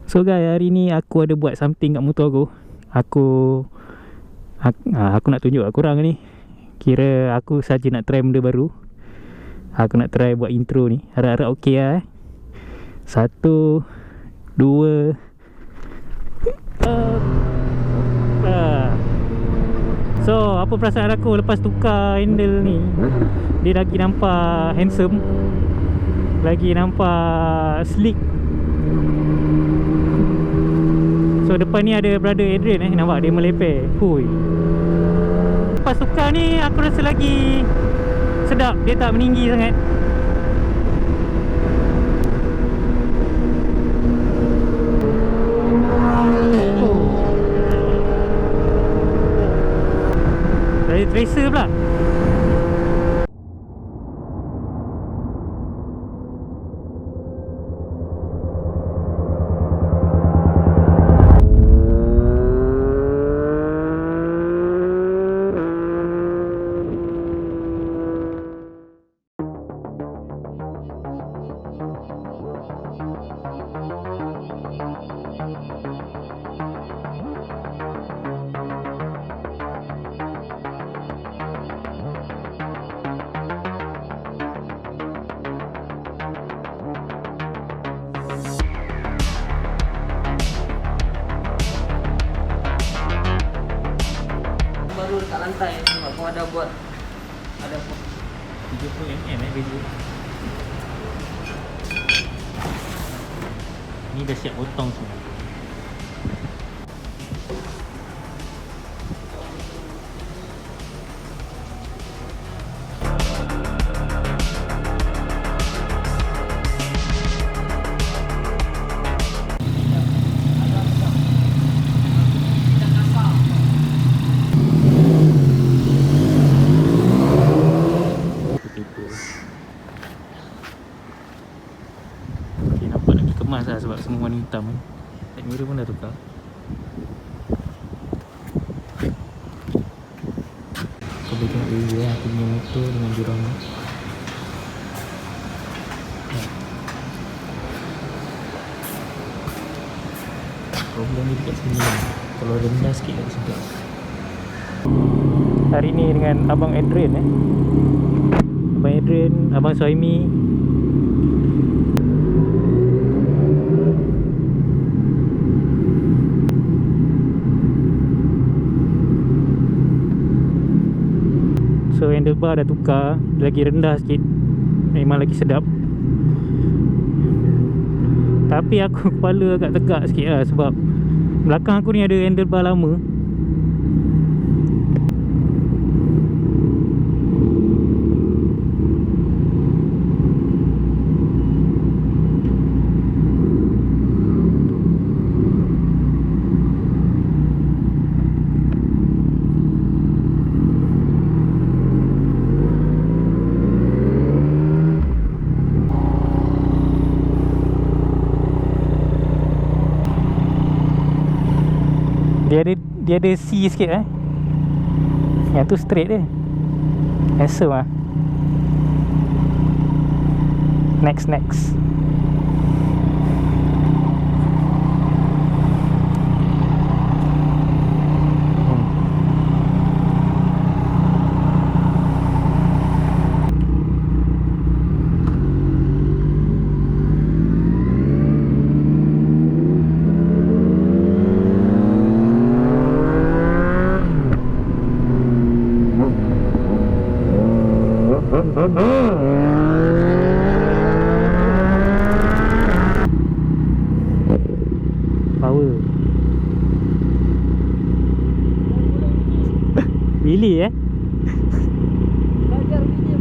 So guys, hari ni aku ada buat something kat motor aku. Aku nak tunjuk kat korang ni. Kira aku saja nak try benda baru. Aku nak try buat intro ni. Harap-harap okey lah eh. 1, 2. So, apa perasaan aku lepas tukar handle ni? Dia lagi nampak handsome, lagi nampak sleek. So, depan ni ada brother Adrian nampak dia melepeh. Hui. Lepas tukar ni aku rasa lagi sedap. Dia tak meninggi sangat. Dari tracer pula. Baru dekat lantai sebab kau ada buat 30mm beza. Ni dah siap potong semua. Okay, nampak lagi kemas lah sebab semua warna hitam kan. Light mirror pun dah tukar. Kau boleh tengok beza lah aku punya motor dengan jurang ni. Problem ni dekat sini lah. Kalau rendah sikit tak sedap. Hari ni dengan Abang Adrian Abang Adrian, Abang Soimi. So handlebar dah tukar, lagi rendah sikit. Memang lagi sedap. Tapi aku kepala agak tegak sikit lah sebab belakang aku ni ada handlebar lama. Dia ada C sikit Yang tu straight dia. Handsome lah. Next power. Really belajar video.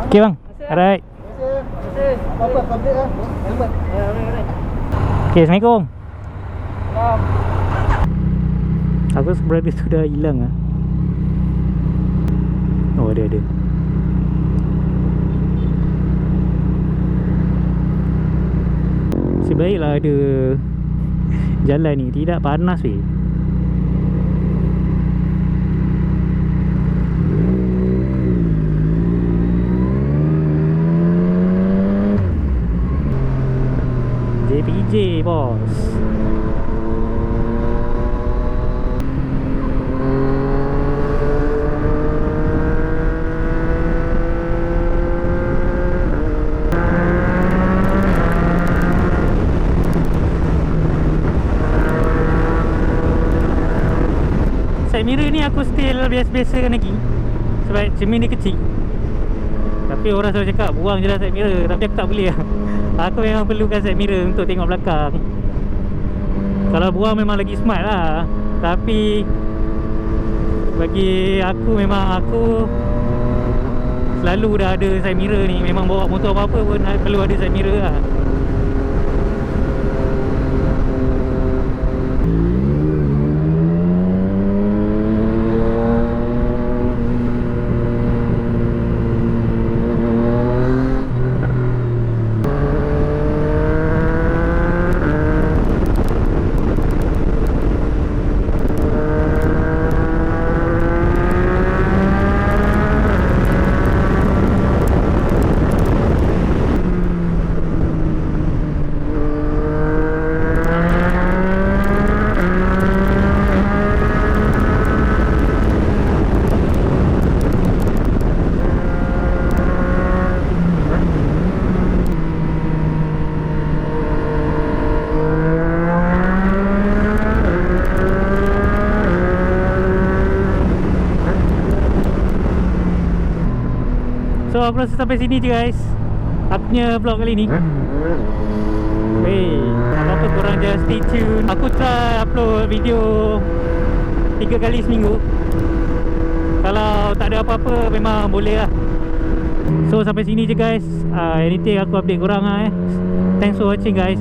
Okay bang. Alright. Terima kasih. Apa-apa, complete lah. Helmet. Alright. Okay, Assalamualaikum. Salam. Aku berada sudah hilang ah. Oh, ada. Sebaiklah ada jalan ni, tidak panas weh. JPJ bos. Side mirror ni aku still biasa-biasa lagi sebab cermin dia kecil. Tapi orang selalu cakap buang je lah side mirror. Tapi aku tak boleh lah. Aku memang perlukan side mirror untuk tengok belakang. Kalau buang memang lagi smart lah. Tapi bagi aku memang aku selalu dah ada side mirror ni. Memang bawa motor apa-apa pun perlu ada side mirror lah. So aku rasa sampai sini je guys aku punya vlog kali ni. Wey, apa-apa korang just stay tune. Aku try upload video 3 kali seminggu. Kalau tak ada apa-apa memang boleh lah. So sampai sini je guys. Anything aku update korang lah. Thanks for watching guys.